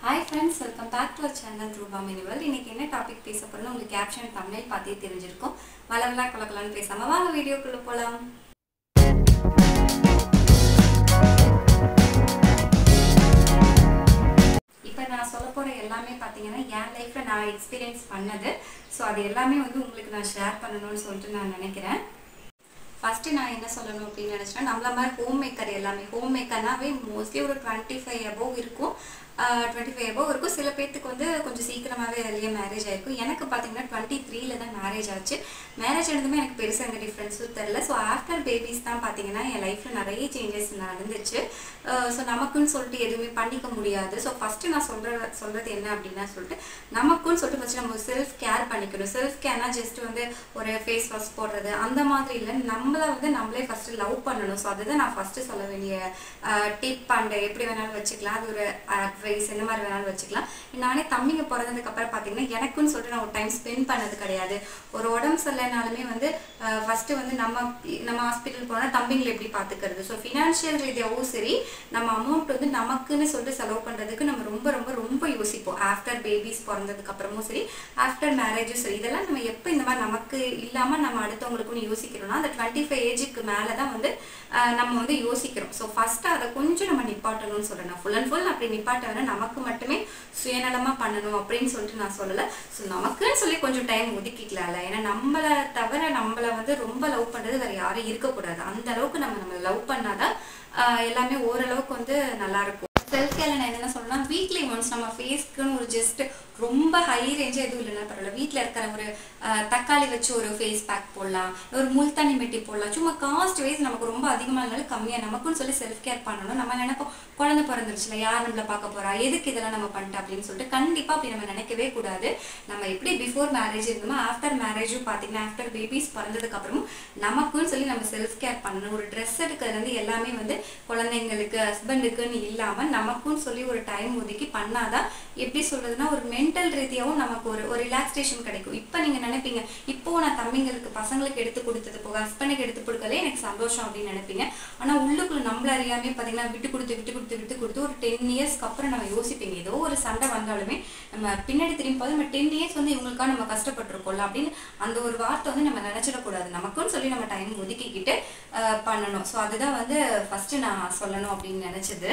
Hi friends, welcome back to our channel Ruba Minival. இன்னைக்கு என்ன topic பேச போறோம்னா உங்களுக்கு கேப்ஷன் தம்ப்நெயில் பார்த்தே தெரிஞ்சிருக்கும். வளவலா கலகலன்னு பேசாம வாங்க வீடியோக்குள்ள போலாம். இப்போ நான் சொல்ல போற எல்லாமே பாத்தீங்கன்னா என் லைஃப்ல நான் எக்ஸ்பீரியன்ஸ் பண்ணது. சோ அது எல்லாமே வந்து உங்களுக்கு நான் ஷேர் பண்ணனும்னு சொல்லிட்டு நான் நினைக்கிறேன். ஃபர்ஸ்ட் நான் என்ன சொல்லணும் அப்படி நினைச்சேன்னா நம்மள மாதிரி ஹோம் மேக்கர் எல்லாமே ஹோம் மேக்கர்னாவே மோஸ்ட்லி ஒரு 25 above இருக்கும். 25 above இருக்கும். சில பேருக்கு வந்து கொஞ்சம் சீக்கிரமாவே early மேரேஜ் ஆயிருக்கும். எனக்கு பாத்தீங்கன்னா 23ல தான் மேரேஜ் ஆச்சு. மேரேஜ் ஆனதுமே எனக்கு பெருசா எந்த டிஃபரன்ஸும் தெரியல. சோ ஆஃப்டர் பேபிஸ் தான் பாத்தீங்கன்னா என் லைஃப்ல நிறைய சேஞ்சஸ் நடந்துச்சு. சோ நமக்குன்னு சொல்லிட்டு எதுவுமே பண்ணிக்க முடியாது. சோ ஃபர்ஸ்ட் நான் சொல்றது என்ன அப்படின்னா சொல்லிட்டு நமக்குன்னு சொல்லிட்டு ஃபர்ஸ்ட் நம்ம செல்ஃப் கேர் பண்ணிக்கணும். செல்ஃப் கேர்னா ஜஸ்ட் வந்து ஒரு ஃபேஸ் வாஷ் போடுறது அந்த மாதிரி இல்லை. நம்மள வந்து நம்மளே ஃபர்ஸ்ட் லவ் பண்ணணும். ஸோ அதுதான் நான் ஃபர்ஸ்ட் சொல்ல வேண்டிய டிப் அண்ட் எப்படி வேணாலும் வச்சுக்கலாம். அது ஒரு அட்வைஸ் என்ன மாதிரி வேணாலும் வச்சுக்கலாம். நானே தம்பிங்க பிறந்ததுக்கு அப்புறம் பார்த்தீங்கன்னா எனக்குன்னு சொல்லிட்டு நான் ஒரு டைம் ஸ்பெண்ட் பண்ணது கிடையாது. ஒரு உடம்பு சரியில்லைனாலுமே வந்து ஃபர்ஸ்ட் வந்து நம்ம ஹாஸ்பிட்டல் போனால் தம்பிங்களை எப்படி பார்த்துக்கிறது. ஸோ ஃபினான்ஷியல் ரீதியாகவும் சரி நம்ம அமௌண்ட் வந்து நமக்குன்னு சொல்லிட்டு செலவு பண்ணுறதுக்கு நம்ம ரொம்ப ரொம்ப ரொம்ப யோசிப்போம். ஆஃப்டர் பேபிஸ் பிறந்ததுக்கு அப்புறமும் சரி ஆஃப்டர் மேரேஜும் சரி இதெல்லாம் நம்ம எப்போ இந்த மாதிரி நமக்கு இல்லாமல் நம்ம அடுத்தவங்களுக்குன்னு யோசிக்கிறோம்னா அந்த 25 ஏஜுக்கு மேலே தான் வந்து நம்ம வந்து யோசிக்கிறோம். ஸோ ஃபர்ஸ்ட் அதை கொஞ்சம் நம்ம நிப்பாட்டணும்னு சொல்லணும். ஃபுல் அண்ட் ஃபுல் அப்படி நிப்பாட்ட வேணா நமக்கு மட்டுமே சுயநலமா பண்ணணும் அப்படின்னு சொல்லிட்டு நான் சொல்லலை. ஸோ நமக்குன்னு சொல்லி கொஞ்சம் டைம் ஒதுக்கிக்கலாம்ல. ஏன்னா நம்மளை தவிர நம்மளை வந்து ரொம்ப லவ் பண்றது வேற யாரும் இருக்கக்கூடாது. அந்த அளவுக்கு நம்ம லவ் பண்ணாதான் எல்லாமே ஓரளவுக்கு வந்து நல்லா இருக்கும். செல்ஃப் கேர்ல நான் என்ன சொல்லணும்னா வீக்லி ஒன்ஸ் நம்ம ஃபேஸ்க்குன்னு ஒரு ஜஸ்ட் ரொம்ப ஹை ரேஞ்சாக எதுவும் இல்லைன்னா பரவாயில்ல. வீட்டில் இருக்கிற ஒரு தக்காளி வச்சு ஒரு ஃபேஸ் பேக் போடலாம், ஒரு முல்தானி மெட்டி போடலாம். சும்மா காஸ்ட் வைஸ் நமக்கு ரொம்ப அதிகமாக இருந்தாலும் கம்மியாக நமக்குன்னு சொல்லி செல்ஃப் கேர் பண்ணணும். நம்ம நினைப்போம் குழந்தை பிறந்துருச்சுல யார் நம்மளை பார்க்க போறா, எதுக்கு இதெல்லாம் நம்ம பண்ணிட்டோம் அப்படின்னு சொல்லிட்டு கண்டிப்பாக அப்படி நம்ம நினைக்கவே கூடாது. நம்ம எப்படி பிஃபோர் மேரேஜ் இருந்தோமோ ஆஃப்டர் மேரேஜும் பார்த்தீங்கன்னா ஆஃப்டர் பேபிஸ் பிறந்ததுக்கு அப்புறமும் நமக்குன்னு சொல்லி நம்ம செல்ஃப் கேர் பண்ணணும். ஒரு ட்ரெஸ் எடுக்கிறதுலேருந்து எல்லாமே வந்து குழந்தைங்களுக்கு ஹஸ்பண்டுக்குன்னு இல்லாமல் நமக்குன்னு சொல்லி ஒரு டைம் ஒதுக்கி பண்ணாதான் எப்படி சொல்றதுன்னா ஒரு மென்டல் ரீதியாகவும் நமக்கு ஒரு ரிலாக்ஸேஷன் கிடைக்கும். இப்போ நீங்க நினைப்பீங்க இப்போ நான் தம்பிங்களுக்கு பசங்களுக்கு எடுத்து கொடுத்தது போக ஹஸ்பண்டுக்கு எடுத்து கொடுக்கறதே எனக்கு சந்தோஷம் அப்படின்னு நினைப்பீங்க. ஆனா உள்ளுக்குள்ள நம்மள அறியாமே பார்த்தீங்கன்னா விட்டு கொடுத்து ஒரு 10 இயர்ஸ்க்கு அப்புறம் நம்ம யோசிப்பீங்க ஏதோ ஒரு சண்டை வந்தாலுமே நம்ம பின்னாடி திரும்பி போது நம்ம 10 இயர்ஸ் வந்து இவங்களுக்காக நம்ம கஷ்டப்பட்டிருக்கோம்ல அப்படின்னு அந்த ஒரு வார்த்தை வந்து நம்ம நினைச்சிடக்கூடாது. நமக்குன்னு சொல்லி நம்ம டைம் ஒதுக்கிக்கிட்டு பண்ணணும். ஸோ அதுதான் வந்து ஃபர்ஸ்ட் நான் சொல்லணும் அப்படின்னு நினைச்சது.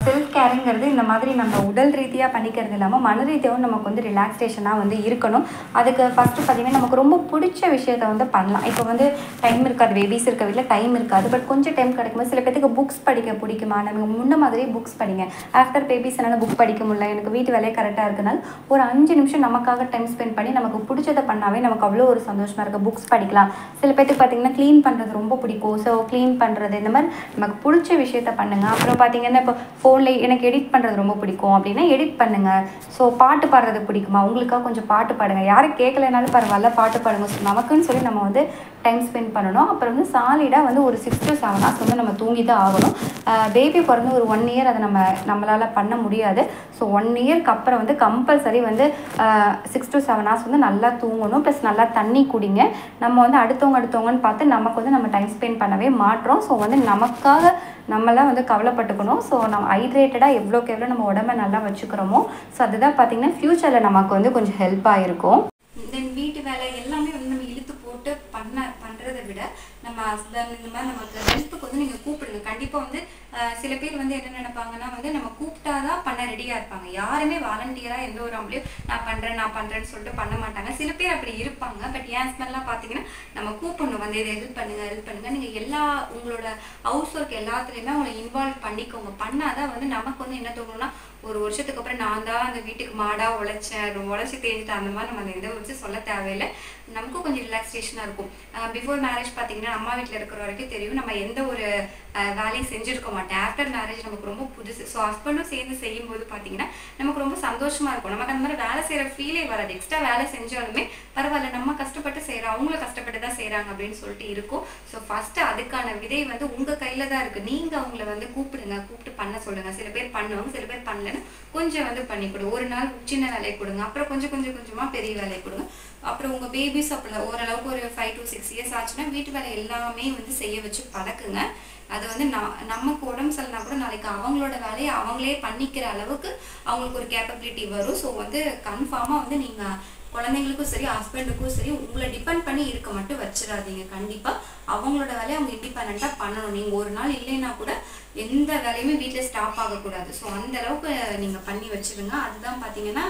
செல்ஃப் கேருங்கிறது இந்த மாதிரி நம்ம உடல் ரீதியாக பண்ணிக்கிறது இல்லாமல் மன ரீதியாகவும் நமக்கு வந்து ரிலாக்ஸேஷனாக வந்து இருக்கணும். அதுக்கு ஃபஸ்ட்டு பார்த்திங்கன்னா நமக்கு ரொம்ப பிடிச்ச விஷயத்த வந்து பண்ணலாம். இப்போ வந்து டைம் இருக்காது, பேபிஸ் இருக்க வீட்டில் டைம் இருக்காது, பட் கொஞ்சம் டைம் கிடைக்கும்போது சில பேருக்கு புக்ஸ் படிக்க பிடிக்குமா, நம்ம முன்ன மாதிரியே புக்ஸ் படிங்க. ஆஃப்டர் பேபிஸ் என்னால் புக் படிக்க முடியல, எனக்கு வீட்டு வேலையே கரெக்டாக இருக்குனால ஒரு 5 நிமிஷம் நமக்காக டைம் ஸ்பெண்ட் பண்ணி நமக்கு பிடிச்சதை பண்ணாவே நமக்கு அவ்வளோ ஒரு சந்தோஷமாக இருக்குது. புக்ஸ் படிக்கலாம். சில பேருக்கு பார்த்திங்கன்னா க்ளீன் பண்ணுறது ரொம்ப பிடிக்கும். ஸோ க்ளீன் பண்ணுறது இந்த மாதிரி நமக்கு பிடிச்ச விஷயத்த பண்ணுங்கள். அப்புறம் பார்த்திங்கன்னா இப்போ ஃபோனில் எனக்கு எடிட் பண்ணுறது ரொம்ப பிடிக்கும் அப்படின்னா எடிட் பண்ணுங்கள். ஸோ பாட்டு பாடுறது பிடிக்குமா, உங்களுக்காக கொஞ்சம் பாட்டு பாடுங்க. யாரும் கேட்கலைனாலும் பரவாயில்ல பாட்டு பாடுங்க. ஸோ நமக்குன்னு சொல்லி நம்ம வந்து டைம் ஸ்பெண்ட் பண்ணணும். அப்புறம் வந்து சாலிடாக வந்து ஒரு 6 to 7 hours வந்து நம்ம தூங்கி தான் ஆகணும். பேபி பிறந்து ஒரு 1 year அதை நம்மளால் பண்ண முடியாது. ஸோ 1 yearக்கு அப்புறம் வந்து கம்பல்சரி வந்து 6 to 7 hours வந்து நல்லா தூங்கணும். ப்ளஸ் நல்லா தண்ணி குடிங்க. நம்ம வந்து அடுத்தவங்கன்னு பார்த்து நமக்கு வந்து நம்ம டைம் ஸ்பெண்ட் பண்ணவே மாட்டோம். ஸோ வந்து நமக்காக நம்மளாம் வந்து கவலைப்பட்டுக்கணும். ஸோ நம்ம ஹைட்ரேட்டடாக எவ்வளோக்கு எவ்வளோ நம்ம உடம்பை நல்லா வச்சுக்கிறோமோ ஸோ அதுதான் பார்த்திங்கன்னா ஃப்யூச்சரில் நமக்கு வந்து கொஞ்சம் ஹெல்ப்பாக இருக்கும். தென் வீட்டு வேலை எல்லாமே வந்து நம்ம இழுத்து போட்டு பண்ணுறதை விட நம்ம ஹஸ்பண்ட் இந்த மாதிரி நமக்கு ஹெல்ப்புக்கு வந்து நீங்கள் கூப்பிடுங்க. கண்டிப்பாக வந்து சில பேர் வந்து என்ன நினைப்பாங்கன்னா வந்து நம்ம கூப்பிட்டாதான் பண்ண ரெடியாக இருப்பாங்க. யாருமே வாலண்டியராக எந்த ஒரு ஆம்பளையும் நான் பண்ணுறேன்னு சொல்லிட்டு பண்ண மாட்டாங்க. சில பேர் அப்படி இருப்பாங்க. பட் என் ஹஸ்பண்ட்லாம் பார்த்தீங்கன்னா நம்ம கூப்பிடணும் வந்து இதை ஹெல்ப் பண்ணுங்க. நீங்கள் எல்லா உங்களோட ஹவுஸ் ஒர்க் எல்லாத்துலேயுமே அவங்களை இன்வால்வ் பண்ணிக்கோங்க. பண்ணாதான் வந்து நமக்கு வந்து என்ன தோணும்னா ஒரு வருஷத்துக்கு அப்புறம் நான் தான் அந்த வீட்டுக்கு மாடாக உழைச்சி தேஞ்சிட்டேன் அந்த மாதிரி நம்ம எந்த வச்சு சொல்ல தேவையில்லை. நமக்கும் கொஞ்சம் ரிலாக்ஸேஷனாக இருக்கும். பிஃபோர் மேரேஜ் பார்த்தீங்கன்னா அம்மா வீட்டில் இருக்கிற வரைக்கும் தெரியும் நம்ம எந்த ஒரு வேலையும் செஞ்சுருக்க மாட்டேன். ஆஃப்டர் மேரேஜ் நமக்கு ரொம்ப புதுசு. ஸோ ஹஸ்பண்டும் சேர்ந்து செய்யும்போது பார்த்தீங்கன்னா நமக்கு ரொம்ப சந்தோஷமாக இருக்கும். நமக்கு அந்த மாதிரி வேலை செய்கிற ஃபீலே வராது. எக்ஸ்ட்ரா வேலை செஞ்சாலுமே பரவாயில்ல நம்ம கஷ்டப்பட்டு செய்கிறோம், அவங்களும் கஷ்டப்பட்டு தான் செய்கிறாங்க அப்படின்னு சொல்லிட்டு இருக்கும். ஸோ ஃபஸ்ட்டு அதுக்கான விதை வந்து உங்கள் கையில் தான் இருக்குது. நீங்கள் அவங்கள வந்து கூப்பிட்டு பண்ண சொல்லுங்கள். சில பேர் பண்ணுவாங்க, சில பேர் பண்ணலன்னு கொஞ்சம் வந்து பண்ணி கொடுங்க. ஒரு நாள் சின்ன வேலையை கொடுங்க, அப்புறம் கொஞ்சமாக பெரிய வேலையை கொடுங்க. அப்புறம் உங்கள் பேபிஸ் அப்போ ஓரளவுக்கு ஒரு 5 to 6 years ஆச்சுன்னா வீட்டு வேலை எல்லாமே வந்து செய்ய வச்சு பழக்குங்க. அது வந்து நமக்கு உடம்பு சரியில்லைனா கூட நாளைக்கு அவங்களோட வேலையை அவங்களே பண்ணிக்கிற அளவுக்கு அவங்களுக்கு ஒரு கேப்பபிலிட்டி வரும். ஸோ வந்து கன்ஃபார்மாக வந்து நீங்கள் குழந்தைங்களுக்கும் சரி ஹஸ்பண்டுக்கும் சரி உங்களை டிபெண்ட் பண்ணி இருக்க மட்டும் வச்சிடாதீங்க. கண்டிப்பாக அவங்களோட வேலையை அவங்க இண்டிபெண்ட்டாக பண்ணணும். நீங்கள் ஒரு நாள் இல்லைன்னா கூட எந்த வேலையுமே வீட்டில் ஸ்டாப் ஆகக்கூடாது. ஸோ அந்த அளவுக்கு நீங்கள் பண்ணி வச்சுருங்க. அதுதான் பார்த்தீங்கன்னா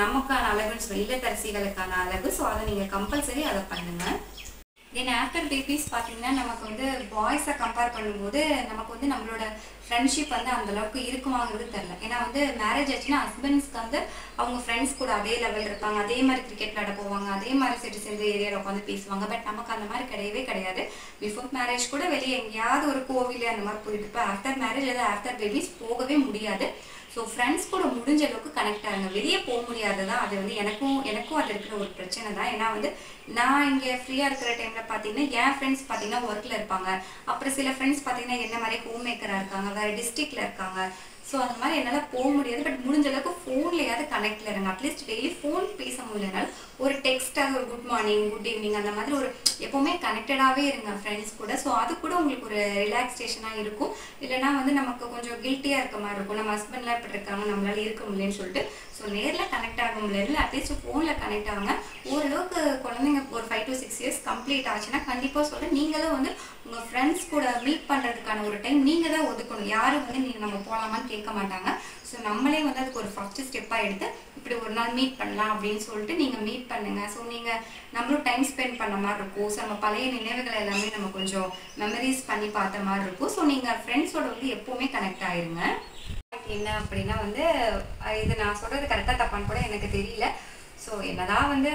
நமக்கான அழகுன்னு சொல்லி இல்லத்தரசிகளுக்கான அழகு. ஸோ அதை நீங்கள் கம்பல்சரி அதை பண்ணுங்கள். தென் ஆஃப்டர் பேபிஸ் பார்த்தீங்கன்னா நமக்கு வந்து பாய்ஸை கம்பேர் பண்ணும்போது நமக்கு வந்து நம்மளோட ஃப்ரெண்ட்ஷிப் வந்து அந்தளவுக்கு இருக்குமாங்கிறது தெரில. ஏன்னா வந்து மேரேஜ் ஆச்சுன்னா ஹஸ்பண்ட்ஸ்க்கு வந்து அவங்க ஃப்ரெண்ட்ஸ் கூட அதே லெவல் இருப்பாங்க, அதே மாதிரி கிரிக்கெட் விளையாட போவாங்க, அதே மாதிரி செட்டு சேர்ந்து ஏரியாவில் உட்காந்து பேசுவாங்க. பட் நமக்கு அந்த மாதிரி கிடையவே கிடையாது. பிஃபோர் மேரேஜ் கூட வெளியே எங்கேயாவது ஒரு கோவில் அந்த மாதிரி போயிட்டு இருப்பேன். ஆஃப்டர் மேரேஜ் ஏதாவது ஆஃப்டர் பேபிஸ் போகவே முடியாது. ஸோ ஃப்ரெண்ட்ஸ் கூட முடிஞ்ச அளவுக்கு கனெக்ட் ஆகுங்க. வெளியே போக முடியாது தான். அது வந்து எனக்கும் அது இருக்கிற ஒரு பிரச்சனை தான். ஏன்னா வந்து நான் இங்கே ஃப்ரீயாக இருக்கிற டைமில் பார்த்தீங்கன்னா என் ஃப்ரெண்ட்ஸ் பார்த்தீங்கன்னா ஒர்க்கில் இருப்பாங்க. அப்புறம் சில ஃப்ரெண்ட்ஸ் பார்த்தீங்கன்னா என்ன மாதிரி ஹோம் மேக்கராக இருக்காங்க, வேறு டிஸ்ட்ரிக்டில் இருக்காங்க. ஸோ அந்த மாதிரி என்னால் போக முடியாது. பட் முடிஞ்ச அளவுக்கு ஃபோன்லையாவது கனெக்டில் இருங்க. அட்லீஸ்ட் டெய்லி ஃபோன் பேச முடியலனாலும் ஒரு டெக்ஸ்ட்டாக ஒரு குட் மார்னிங், குட் ஈவினிங் அந்த மாதிரி ஒரு எப்போவுமே கனெக்டடாகவே இருங்க ஃப்ரெண்ட்ஸ் கூட. ஸோ அது கூட உங்களுக்கு ஒரு ரிலாக்ஸேஷனாக இருக்கும். இல்லைனா வந்து நமக்கு கொஞ்சம் கில்ட்டியாக இருக்க மாதிரி இருக்கும். நம்ம ஹஸ்பண்ட்லாம் இப்படி இருக்காங்க, நம்மளால இருக்க முடியலன்னு சொல்லிட்டு. ஸோ நேரில் கனெக்ட் ஆக முடியல, அட்லீஸ்ட் ஃபோனில் கனெக்ட் ஆகுங்க. ஓரளவுக்கு குழந்தைங்க ஒரு 5 to 6 years கம்ப்ளீட் ஆச்சுன்னா கண்டிப்பாக சொல்கிறேன் நீங்களும் வந்து உங்கள் ஃப்ரெண்ட்ஸ் கூட மீட் பண்ணுறதுக்கான ஒரு டைம் நீங்கள் தான் ஒதுக்கணும். யாரும் வந்து நீங்கள் நம்ம போகலாமான்னு கேட்க மாட்டாங்க. ஸோ நம்மளே வந்து அதுக்கு ஒரு ஃபஸ்ட்டு ஸ்டெப்பாக எடுத்து இப்படி ஒரு நாள் மீட் பண்ணலாம் அப்படின்னு சொல்லிட்டு நீங்கள் மீட் பண்ணுங்கள். ஸோ நீங்கள் நம்மளும் டைம் ஸ்பெண்ட் பண்ண மாதிரி இருக்கும். ஸோ நம்ம பழைய நினைவுகள் எல்லாமே நம்ம கொஞ்சம் மெமரிஸ் பண்ணி பார்த்த மாதிரி இருக்கும். ஸோ நீங்கள் ஃப்ரெண்ட்ஸோட வந்து எப்போவுமே கனெக்ட் ஆயிருங்க. என்ன அப்படின்னா வந்து இது நான் சொல்கிறது கரெக்டாக தப்பான்னு கூட எனக்கு தெரியல. ஸோ என்னதான் வந்து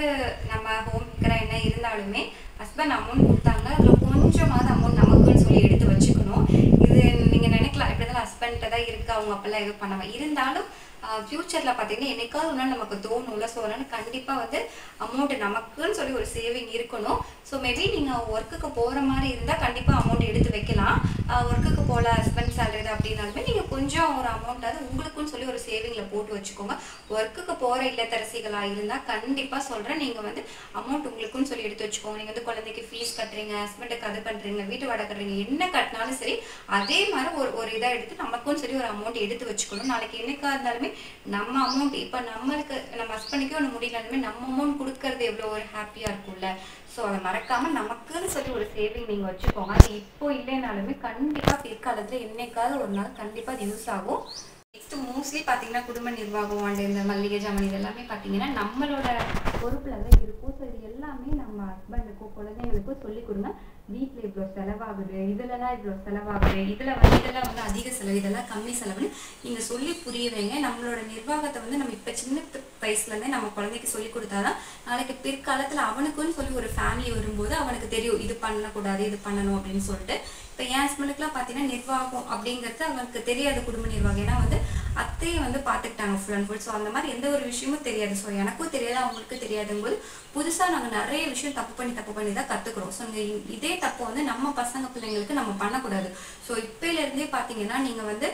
நம்ம ஹோம் மேக்கராக என்ன இருந்தாலுமே ஹஸ்பண்ட் அமௌண்ட் கொடுத்தாங்க, அதில் கொஞ்சமாவது அமௌண்ட் நமக்குன்னு சொல்லி எடுத்து வச்சுக்கணும். இது நீங்கள் நினைக்கலாம் இப்படி தான் ஹஸ்பண்ட்டை தான் இருக்குது, அவங்க அப்பெல்லாம் எதுவும் பண்ணாம இருந்தாலும் ஃப்யூச்சரில் பார்த்தீங்கன்னா என்னைக்காவது ஒரு நாள் நமக்கு தோணும்ல. ஸோ அதனால் கண்டிப்பாக வந்து அமௌண்ட் நமக்குன்னு சொல்லி ஒரு சேவிங் இருக்கணும். ஸோ மேபி நீங்கள் ஒர்க்குக்கு போகிற மாதிரி இருந்தால் கண்டிப்பாக அமௌண்ட் எடுத்து வைக்கலாம். ஒர்க்குக்கு போகல ஹஸ்பண்ட் சேலரி அப்படின்னாலுமே நீங்கள் கொஞ்சம் ஒரு அமௌண்ட்டாவது உங்களுக்குன்னு சொல்லி ஒரு சேவிங்கில் போட்டு வச்சுக்கோங்க. ஒர்க்குக்கு போகிற இல்லத்தரசிகளாக இருந்தால் கண்டிப்பாக சொல்கிறேன் நீங்கள் வந்து அமௌண்ட் உங்களுக்குன்னு சொல்லி எடுத்து வச்சுக்கோங்க. நீங்கள் வந்து குழந்தைக்கு ஃபீஸ் கட்டுறீங்க, ஹஸ்பண்டுக்கு அது பண்ணுறீங்க, வீட்டு வாடகை கட்டுறீங்க, என்ன கட்டினாலும் சரி அதே மாதிரி ஒரு இதாக எடுத்து நமக்குன்னு சொல்லி ஒரு அமௌண்ட் எடுத்து வச்சுக்கணும். நாளைக்கு என்னைக்காக இருந்தாலுமே நம்ம அமௌண்ட் இப்போ நம்மளுக்கு நம்ம ஹஸ்பண்டுக்கே ஒன்று முடியலனுமே நம்ம அமௌண்ட் கொடுக்கறது எவ்வளோ ஒரு ஹாப்பியாக இருக்கும்ல. ஸோ அதை மறக்காமல் நமக்குன்னு சொல்லி ஒரு சேவிங் நீங்கள் வச்சுக்கோங்க. அது இப்போ இல்லைனாலுமே கண்டிப்பாக பிற்காலத்தில் என்னைக்காவது ஒரு நாள் கண்டிப்பாக அது யூஸ் ஆகும். நெக்ஸ்ட் மோஸ்ட்லி பார்த்தீங்கன்னா குடும்ப நிர்வாகம் அண்ட் இந்த மல்லிகை ஜாமான் இது எல்லாமே பார்த்தீங்கன்னா நம்மளோட பொறுப்பில் தான் இருக்கும். ஸோ இது எல்லாமே நம்ம ஹஸ்பண்டுக்கும் குழந்தைங்களுக்கும் சொல்லிக் கொடுங்க. வீட்டில் இவ்வளோ செலவாகுது, இதிலலாம் இவ்வளோ செலவாகுது, இதெல்லாம் வந்து அதிக செலவு, இதெல்லாம் கம்மி செலவுன்னு நீங்கள் சொல்லி புரிய வைங்க. நம்மளோட நிர்வாகத்தை வந்து நம்ம இப்போ சின்ன வயசுலேருந்தே நம்ம குழந்தைக்கு சொல்லி கொடுத்தாதான் நாளைக்கு பிற்காலத்தில் அவனுக்குன்னு சொல்லி ஒரு ஃபேமிலி வரும்போது அவனுக்கு தெரியும் இது பண்ணக்கூடாது இது பண்ணணும் அப்படின்னு சொல்லிட்டு. இப்போ என் ஹஸ்பண்டுக்குலாம் பார்த்தீங்கன்னா நிர்வாகம் அப்படிங்கிறது அவனுக்கு தெரியாது, குடும்ப நிர்வாகம். ஏன்னா வந்து அத்தையை வந்து பார்த்துக்கிட்டாங்க ஃபுல் அண்ட் ஃபுல். ஸோ அந்த மாதிரி எந்த ஒரு விஷயமும் தெரியாது. ஸோ எனக்கும் தெரியாது, அவங்களுக்கு தெரியாதுங்கும்போது புதுசாக நாங்கள் நிறைய விஷயம் தப்பு பண்ணி தான் கற்றுக்குறோம். ஸோ இதே தப்பு வந்து நம்ம பசங்க பிள்ளைங்களுக்கு நம்ம பண்ணக்கூடாது. ஸோ இப்போலேருந்தே பார்த்தீங்கன்னா நீங்கள் வந்து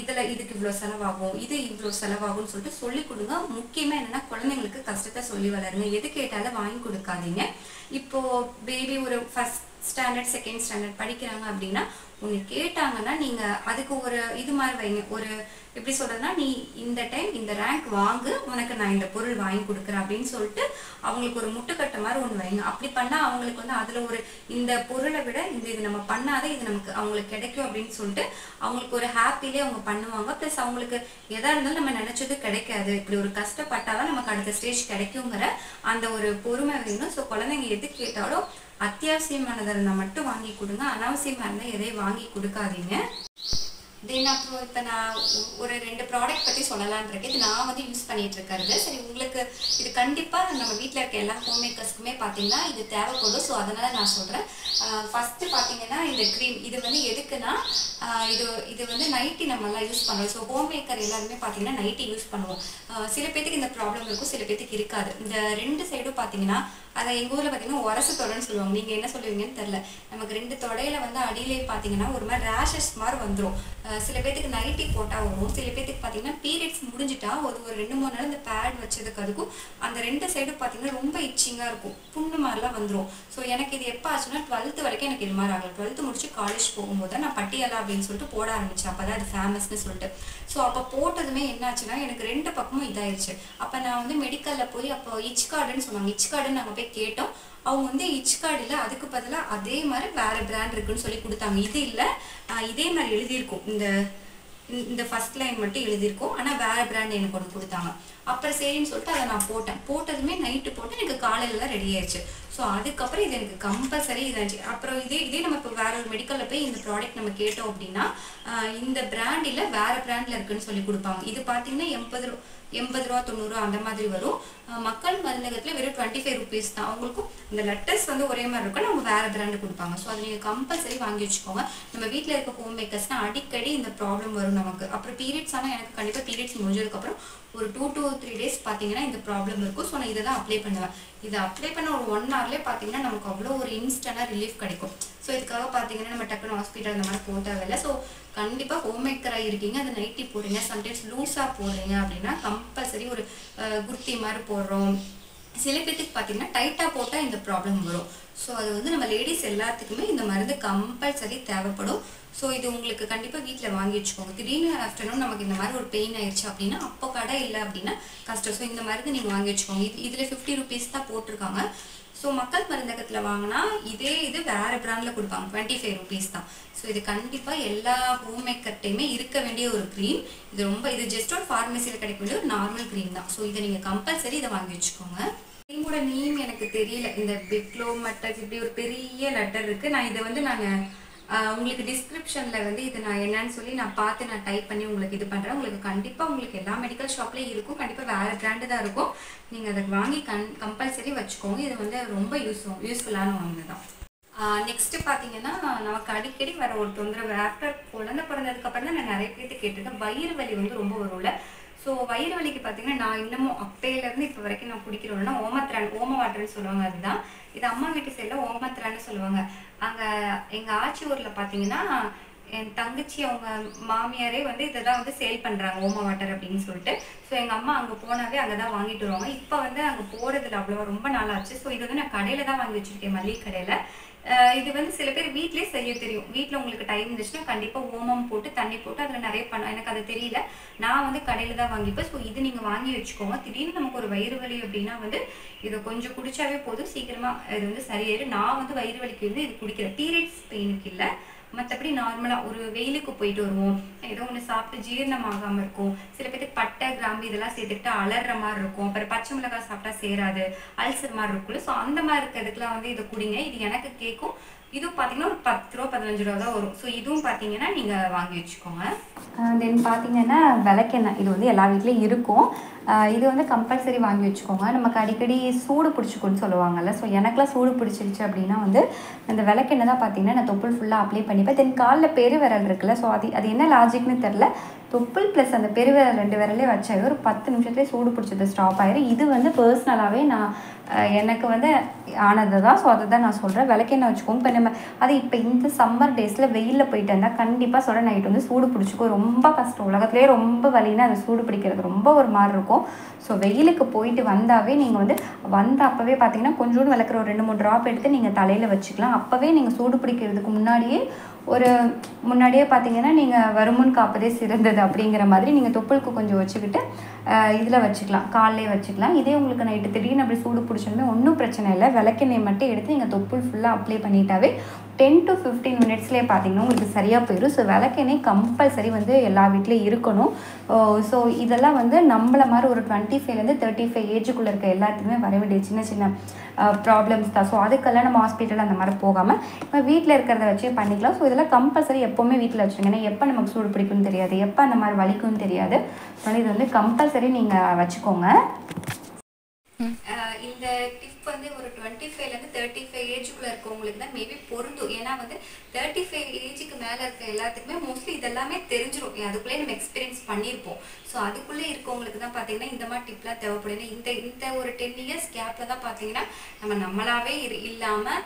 இதுக்கு இவ்வளோ செலவாகும், இது இவ்வளோ செலவாகும்னு சொல்லிட்டு சொல்லிக் கொடுங்க. முக்கியமாக என்னென்னா குழந்தைங்களுக்கு கஷ்டத்தை சொல்லி வளருங்க. எது கேட்டாலும் வாங்கி கொடுக்காதீங்க. இப்போது பேபி ஒரு ஃபஸ்ட் ஸ்டாண்டர்ட் செகண்ட் ஸ்டாண்டர்ட் படிக்கிறாங்க அப்படின்னா ஒன்று கேட்டாங்கன்னா நீங்கள் அதுக்கு ஒரு இது மாதிரி வைங்க. ஒரு எப்படி சொல்கிறதுனா நீ இந்த டைம் இந்த ரேங்க் வாங்கு, உனக்கு நான் இந்த பொருள் வாங்கி கொடுக்குறேன் அப்படின்னு சொல்லிட்டு அவங்களுக்கு ஒரு முட்டுக்கட்டை மாதிரி ஒன்று வைங்க. அப்படி பண்ணால் அவங்களுக்கு வந்து அதில் ஒரு இந்த பொருளை விட இது நம்ம பண்ணாத இது நமக்கு அவங்களுக்கு கிடைக்கும் அப்படின்னு சொல்லிட்டு அவங்களுக்கு ஒரு ஹாப்பிலே அவங்க பண்ணுவாங்க. ப்ளஸ் அவங்களுக்கு எதாக இருந்தாலும் நம்ம நினச்சது கிடைக்காது, இப்படி ஒரு கஷ்டப்பட்டாதான் நமக்கு அடுத்த ஸ்டேஜ் கிடைக்குங்கிற அந்த ஒரு பொறுமை வேணும். ஸோ குழந்தைங்க எது கேட்டாலும் அத்தியாவசியமானதை இருந்தால் மட்டும் வாங்கி கொடுங்க, அனாவசியமாக இருந்தால் எதையும் வாங்கி கொடுக்காதீங்க. தென் அப்புறம் இப்போ நான் ஒரு 2 ப்ராடக்ட் பற்றி சொல்லலான்னு இருக்கேன். இது நான் வந்து யூஸ் பண்ணிட்டு இருக்கிறது. சரி, உங்களுக்கு இது கண்டிப்பாக நம்ம வீட்டில் இருக்க எல்லா ஹோம் மேக்கர்ஸ்க்குமே பார்த்தீங்கன்னா இது தேவைப்படும். ஸோ அதனால் நான் சொல்கிறேன். ஃபஸ்ட்டு பார்த்தீங்கன்னா இந்த க்ரீம் இது வந்து எதுக்குன்னா இது வந்து நைட்டி நம்மளாம் யூஸ் பண்ணுவோம். ஸோ ஹோம் மேக்கர் எல்லாருமே பார்த்தீங்கன்னா நைட்டி யூஸ் பண்ணுவோம். சில பேத்துக்கு இந்த ப்ராப்ளம் இருக்கும், சில பேத்துக்கு இருக்காது. இந்த 2 சைடும் பார்த்தீங்கன்னா அதை எங்கள் ஊரில் பார்த்தீங்கன்னா உரசு தொடைன்னு சொல்லுவாங்க. நீங்கள் என்ன சொல்லுவீங்கன்னு தெரில. நமக்கு 2 தொடையில வந்து அடியிலே பார்த்தீங்கன்னா ஒரு மாதிரி ரேஷஸ் மாதிரி வந்துடும். சில பேத்துக்கு நைட்டி போட்டால் வரும், சில பேத்துக்கு பார்த்தீங்கன்னா பீரியட்ஸ் முடிஞ்சிட்டா ஒரு 2-3 நாள் இந்த பேட் வச்சதுக்கு அதுக்கும் அந்த 2 சைடும் பார்த்தீங்கன்னா ரொம்ப இச்சிங்காக இருக்கும், புண்ணு மாதிரிலாம் வந்துடும். ஸோ எனக்கு இது எப்போ ஆச்சுன்னா 12th வரைக்கும் எனக்கு இது மாதிரி ஆகலை. 12th முடிச்சு காலேஜ் போகும்போது நான் பட்டியாலா அப்படின்னு சொல்லிட்டு போட ஆரம்பித்தேன். அப்போ தான் அது ஃபேமஸ்ன்னு சொல்லிட்டு. ஸோ அப்போ போட்டதுமே என்னாச்சுன்னா எனக்கு 2 பக்கமும் இதாயிடுச்சு. அப்போ நான் வந்து மெடிக்கலில் போய் அப்போ இச் கார்டுன்னு சொன்னாங்க. இச் கார்டுன்னு நாங்கள் போய் கேட்டோம். அவங்க வந்து இச் கார்டு இல்லை, அதுக்கு பதிலாக அதே மாதிரி வேறு பிராண்ட் இருக்குன்னு சொல்லி கொடுத்தாங்க. இது இல்லை, இதே மாதிரி எழுதியிருக்கும், இந்த ஃபர்ஸ்ட் லைன் மட்டும் எழுதியிருக்கும், ஆனால் வேறு பிராண்ட் எனக்கு ஒன்று கொடுத்தாங்க. அப்புறம் சரின்னு சொல்லிட்டு அதை நான் போட்டதுமே நைட்டு போட்டு எனக்கு காலையிலலாம் ரெடி ஆயிடுச்சு. ஸோ அதுக்கப்புறம் இது எனக்கு கம்பல்சரி இதாச்சு. அப்புறம் இதே நம்ம இப்போ வேற ஒரு மெடிக்கலில் போய் இந்த ப்ராடக்ட் நம்ம கேட்டோம் அப்படின்னா இந்த பிராண்டில் வேறு பிராண்டில் இருக்குன்னு சொல்லி கொடுப்பாங்க. இது பார்த்தீங்கன்னா 80 ரூபா 90 ரூபா அந்த மாதிரி வரும். மக்கள் மருந்தகத்தில் வெறும் 25 rupees தான். அவங்களுக்கும் இந்த லெட்டர்ஸ் வந்து ஒரே மாதிரி இருக்கும், அவங்க வேறு பிராண்டு கொடுப்பாங்க. ஸோ அதை நீங்கள் கம்பல்சரி வாங்கி வச்சுக்கோங்க. நம்ம வீட்டில் இருக்க ஹோம் மேக்கர்ஸ்னால் அடிக்கடி இந்த ப்ராப்ளம் வரும் நமக்கு. அப்புறம் பீரியட்ஸ் ஆனால் எனக்கு கண்டிப்பாக பீரியட்ஸ் முடிஞ்சதுக்கப்புறம் ஒரு 2 to 3 days பார்த்தீங்கன்னா இந்த ப்ராப்ளம் இருக்கும். ஸோ நான் இதை தான் அப்ளை பண்ணுவேன். இதை அப்ளை பண்ண ஒரு 1 hourலேயே பார்த்தீங்கன்னா நமக்கு அவ்வளோ ஒரு இன்ஸ்டன்டாக ரிலீஃப் கிடைக்கும். ஸோ இதுக்காக பார்த்தீங்கன்னா நம்ம டக்குன்னு ஹாஸ்பிட்டல் அந்த மாதிரி போக தேவையில்லை. ஸோ கண்டிப்பாக ஹோம் மேக்கராக இருக்கீங்க, அது நைட்டி போடுறீங்க, சம்டைம்ஸ் லூஸாக போடுறீங்க அப்படின்னா கம்பல்சரி ஒரு குர்த்தி மாதிரி போடுறோம். சில பேத்துக்கு பார்த்தீங்கன்னா டைட்டாக போட்டால் இந்த ப்ராப்ளம் வரும். ஸோ அது வந்து நம்ம லேடிஸ் எல்லாத்துக்குமே இந்த மருந்து கம்பல்சரி தேவைப்படும். ஸோ இது உங்களுக்கு கண்டிப்பாக வீட்டில் வாங்கி வச்சுக்கோங்க. திடீர்னு ஆஃப்டர்நூன் நமக்கு இந்த மாதிரி ஒரு பெயின் ஆயிடுச்சு அப்படின்னா அப்போ கடை இல்லை அப்படின்னா கஷ்டம். ஸோ இந்த மருந்து நீங்கள் வாங்கி வச்சுக்கோங்க. இதில் 50 rupees தான் போட்டிருக்காங்க. ஸோ மக்கள் மருந்தகத்தில் வாங்கினா இது வேறு பிராண்டில் கொடுப்பாங்க, 25 rupees தான். ஸோ இது கண்டிப்பாக எல்லா ஹோம் மேக்கர்ட்டையுமே இருக்க வேண்டிய ஒரு க்ரீம். இது ஜஸ்ட் ஒரு ஃபார்மசியில் கிடைக்க வேண்டிய ஒரு நார்மல் க்ரீம் தான். ஸோ இதை நீங்கள் கம்பல்சரி இதை வாங்கி வச்சுக்கோங்க. க்ரீமோட நேம் எனக்கு தெரியல, இந்த பிக்லோ மட்டஸ் இப்படி ஒரு பெரிய லெட்டர் இருக்குது. நான் இதை வந்து உங்களுக்கு டிஸ்கிரிப்ஷனில் வந்து இது நான் என்னன்னு சொல்லி நான் பார்த்து நான் டைப் பண்ணி உங்களுக்கு இது பண்ணுறேன். உங்களுக்கு கண்டிப்பாக உங்களுக்கு எல்லா மெடிக்கல் ஷாப்லேயும் இருக்கும், கண்டிப்பாக வேறு பிராண்டு தான் இருக்கும். நீங்கள் அதை வாங்கி கம்பல்சரி வச்சுக்கோங்க. இது வந்து ரொம்ப யூஸ்ஃபுல்லான ஒன்று தான். நெக்ஸ்ட்டு பார்த்தீங்கன்னா நமக்கு அடிக்கடி வர ஒரு தொந்தரவு ஆஃப்டர் குழந்தை பிறந்ததுக்கப்புறம் தான் நான் நிறைய பேர்த்து கேட்டிருக்கேன், வயிறு வலி வந்து ரொம்ப வரும்ல. ஸோ வயிறு வலிக்கு பார்த்தீங்கன்னா நான் இன்னமும் அப்பையிலேருந்து இப்போ வரைக்கும் நான் குடிக்கிறோன்னா ஓம வாட்டர்னு சொல்லுவாங்க. அதுதான் இது அம்மா வீட்டு சைடில் ஓமத்திரான்னு சொல்லுவாங்க. அங்கே எங்கள் ஆச்சி ஊரில் பார்த்தீங்கன்னா என் தங்கச்சி அவங்க மாமியாரே வந்து இதை தான் வந்து சேல் பண்ணுறாங்க, ஓம வாட்டர் அப்படின்னு சொல்லிட்டு. ஸோ எங்கள் அம்மா அங்கே போனாவே அங்கே தான் வாங்கிட்டு வருவாங்க. இப்போ வந்து அங்கே போகிறதுல அவ்வளோ ரொம்ப நாளாச்சு. ஸோ இது வந்து நான் கடையில் தான் வாங்கி வச்சுருக்கேன், மல்லிகை கடையில். இது வந்து சில பேர் வீட்லேயே செய்ய தெரியும். வீட்டில் உங்களுக்கு டைம் இருந்துச்சுன்னா கண்டிப்பாக ஓமம் போட்டு தண்ணி போட்டு அதில் நிறைய எனக்கு அது தெரியல, நான் வந்து கடையில் தான் வாங்கிப்பேன். ஸோ இது நீங்கள் வாங்கி வச்சுக்கோங்க. திடீர்னு நமக்கு ஒரு வயிறு வலி அப்படின்னா வந்து இதை கொஞ்சம் குடிச்சாவே போதும், சீக்கிரமாக இது வந்து சரியாயிடும். நான் வந்து வயிறு வலிக்கு வந்து இது குடிக்கிறேன், பீரியட்ஸ் பெயினுக்கு இல்லை. மற்றபடி நார்மலாக ஒரு வெயிலுக்கு போயிட்டு வருவோம், ஏதோ ஒன்று சாப்பிட்டு ஜீரணமாகாமல் இருக்கும். சில பேருக்கு பட்டை கிராம்பு இதெல்லாம் சேர்த்துக்கிட்டு அலற மாதிரி இருக்கும். அப்புறம் பச்சை மிளகாய் சாப்பிட்டா சேராது, அல்சர் மாதிரி இருக்குல்ல. ஸோ அந்த மாதிரி இருக்கிறதுக்குலாம் வந்து இதை குடிங்க. இது எனக்கு கேட்கும். இதுவும் பார்த்தீங்கன்னா ஒரு 10 ரூபா 15 ரூபா தான் வரும். ஸோ இதுவும் பார்த்தீங்கன்னா நீங்கள் வாங்கி வச்சுக்கோங்க. தென் பார்த்தீங்கன்னா விளக்கெண்ணெய், இது வந்து எல்லா வீட்லேயும் இருக்கும். இது வந்து கம்பல்சரி வாங்கி வச்சுக்கோங்க. நமக்கு அடிக்கடி சூடு பிடிச்சிக்குன்னு சொல்லுவாங்கல்ல. ஸோ எனக்குலாம் சூடு பிடிச்சிருச்சு அப்படின்னா வந்து அந்த விளக்கெண்ணெய் தான் பார்த்தீங்கன்னா நான் தொப்புள் ஃபுல்லாக அப்ளை பண்ணிப்பேன். தென் காலில் பெருவிரல் இருக்குல்ல, ஸோ அது என்ன லாஜிக்னு தெரில, தொப்புள் ப்ளஸ் அந்த பெருவிரல் 2 விரலே வச்சாவே ஒரு 10 நிமிஷத்துலேயே சூடு பிடிச்சது ஸ்டாப் ஆயிடும். இது வந்து பர்சனலாகவே நான் எனக்கு வந்து ஆனது தான். ஸோ அதை தான் நான் சொல்கிறேன், விளக்கெண்ணெய் வச்சுக்கோங்க. இப்போ நம்ம அது இப்போ இந்த சம்மர் டேஸில் வெயிலில் போயிட்டு வந்தால் கண்டிப்பாக சொல்ல நைட்டு வந்து சூடு பிடிச்சிக்கும். ரொம்ப கஷ்டம், உலகத்துலேயே ரொம்ப வலின்னா அது சூடு பிடிக்கிறது ரொம்ப ஒரு மாதிரி இருக்கும். ஸோ வெயிலுக்கு போயிட்டு வந்தாவே நீங்கள் வந்து அப்போவே பார்த்தீங்கன்னா கொஞ்சோண்டு விளக்குற ஒரு 2-3 ட்ராப் எடுத்து நீங்கள் தலையில் வச்சுக்கலாம். அப்போவே நீங்கள் சூடு பிடிக்கிறதுக்கு முன்னாடியே பார்த்தீங்கன்னா நீங்கள் வருமுன் காப்பதே சிறந்தது அப்படிங்கிற மாதிரி நீங்கள் தொப்புளுக்கு கொஞ்சம் வச்சுக்கிட்டு இதில் வச்சுக்கலாம், காலையே வச்சுக்கலாம். இதே உங்களுக்கு நைட்டு திடீர்னு அப்படி சூடு பிடிச்சோமே ஒன்றும் பிரச்சனை இல்லை, விளக்கெண்ணெய் மட்டும் எடுத்து நீங்கள் தொப்புள் ஃபுல்லாக அப்ளை பண்ணிட்டாவே 10 to 15 minutesலேயே பார்த்தீங்கன்னா உங்களுக்கு சரியாக போயிடும். ஸோ விளக்கெண்ணெய் கம்பல்சரி வந்து எல்லா வீட்லேயும் இருக்கணும். ஸோ இதெல்லாம் வந்து நம்மள மாதிரி ஒரு 25 to 35 ஏஜுக்குள்ளே இருக்க எல்லாத்துக்குமே வர வேண்டிய சின்ன சின்ன ப்ராப்ளம்ஸ் தான். ஸோ அதுக்கெல்லாம் நம்ம ஹாஸ்பிட்டல் அந்த மாதிரி போகாமல் நம்ம வீட்டில் இருக்கிறத வச்சே பண்ணிக்கலாம். ஸோ இதெல்லாம் கம்பல்சரி எப்போவுமே வீட்டில் வச்சுருங்க. ஏன்னா எப்போ நமக்கு சூடு பிடிக்கும்னு தெரியாது, எப்போ அந்த மாதிரி வலிக்கும்னு தெரியாது. ஸோ இது வந்து கம்பல்சரி நீங்கள் வச்சுக்கோங்க. இந்த டிப் வந்து ஒரு 25லேருந்து 35 ஏஜுக்குள்ள இருக்கவங்களுக்கு தான் மேபி பொருந்தும். ஏன்னா வந்து 35 ஏஜுக்கு மேலே இருக்க எல்லாத்துக்குமே மோஸ்ட்லி இதெல்லாமே தெரிஞ்சிடும். அதுக்குள்ளே நம்ம எக்ஸ்பீரியன்ஸ் பண்ணியிருப்போம். ஸோ அதுக்குள்ளே இருக்கவங்களுக்கு தான் பார்த்தீங்கன்னா இந்த மாதிரி டிப்லாம் தேவைப்படுது. இந்த ஒரு 10 இயர்ஸ் கேப்பில் தான் பார்த்தீங்கன்னா நம்மளாவே இல்லாமல்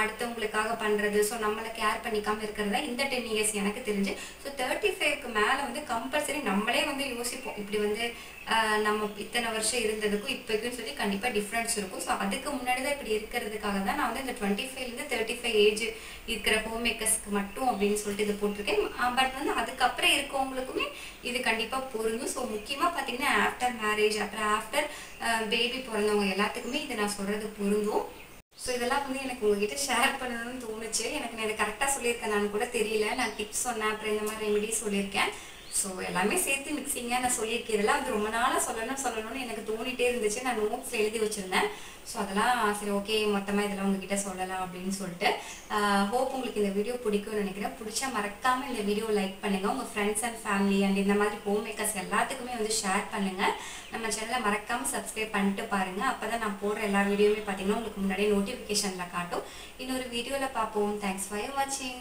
அடுத்தவங்களுக்காக பண்ணுறது, ஸோ நம்மளை கேர் பண்ணிக்காமல் இருக்கிறதா இந்த 10 இயர்ஸ் எனக்கு தெரிஞ்சு. ஸோ 35க்கு மேலே வந்து கம்பல்சரி நம்மளே வந்து யோசிப்போம், இப்படி வந்து நம்ம இத்தனை வருஷம் இருந்ததுக்கும் இப்போக்கும் சொல்லி கண்டிப்பாக டிஃப்ரென்ஸ் இருக்கும். ஸோ அதுக்கு முன்னாடி தான் இப்படி இருக்கிறதுக்காக தான் நான் வந்து இந்த 25லேருந்து 35 ஏஜ் இருக்கிற ஹோம் மேக்கர்ஸ்க்கு மட்டும் அப்படின்னு சொல்லிட்டு இது போட்டிருக்கேன். பட் வந்து அதுக்கப்புறம் இருக்கவங்களுக்குமே இது கண்டிப்பாக பொருந்தும். ஸோ முக்கியமாக பார்த்தீங்கன்னா ஆஃப்டர் மேரேஜ், அப்புறம் ஆஃப்டர் பேபி பிறந்தவங்க எல்லாத்துக்குமே இது நான் சொல்கிறது பொருந்தும். ஸோ இதெல்லாம் வந்து எனக்கு உங்ககிட்ட ஷேர் பண்ணணும்னு தோணுச்சு. எனக்கு நான் இதை கரெக்டாக சொல்லியிருக்கேன் நான் கூட தெரியல. நான் டிப்ஸ் சொன்னேன், அப்புறம் இந்த மாதிரி ரெமிடிஸ் சொல்லியிருக்கேன். ஸோ எல்லாமே சேர்த்து மிக்சிங்காக நான் சொல்லியிருக்கேன். இதெல்லாம் வந்து ரொம்ப நாளாக சொல்லணும்னு எனக்கு தோணிகிட்டே இருந்துச்சு. நான் நோட்ஸில் எழுதி வச்சுருந்தேன். ஸோ அதெல்லாம் சரி ஓகே மொத்தமாக இதெல்லாம் உங்ககிட்ட சொல்லலாம் அப்படின்னு சொல்லிட்டு ஹோப் உங்களுக்கு இந்த வீடியோ பிடிக்கும்னு நினைக்கிறேன். பிடிச்சா மறக்காமல் இந்த வீடியோ லைக் பண்ணுங்கள். உங்கள் ஃப்ரெண்ட்ஸ் அண்ட் ஃபேமிலி அண்ட் இந்த மாதிரி ஹோம் மேக்கர்ஸ் எல்லாத்துக்குமே வந்து ஷேர் பண்ணுங்கள். நம்ம சேனலை மறக்காமல் சப்ஸ்கிரைப் பண்ணிட்டு பாருங்கள். அப்போ தான் நான் போடுற எல்லா வீடியோவுமே பார்த்தீங்கன்னா உங்களுக்கு முன்னாடியே நோட்டிஃபிகேஷனில் காட்டும். இன்னொரு வீடியோவில் பார்ப்போம். தேங்க்ஸ் ஃபார் வாட்சிங்.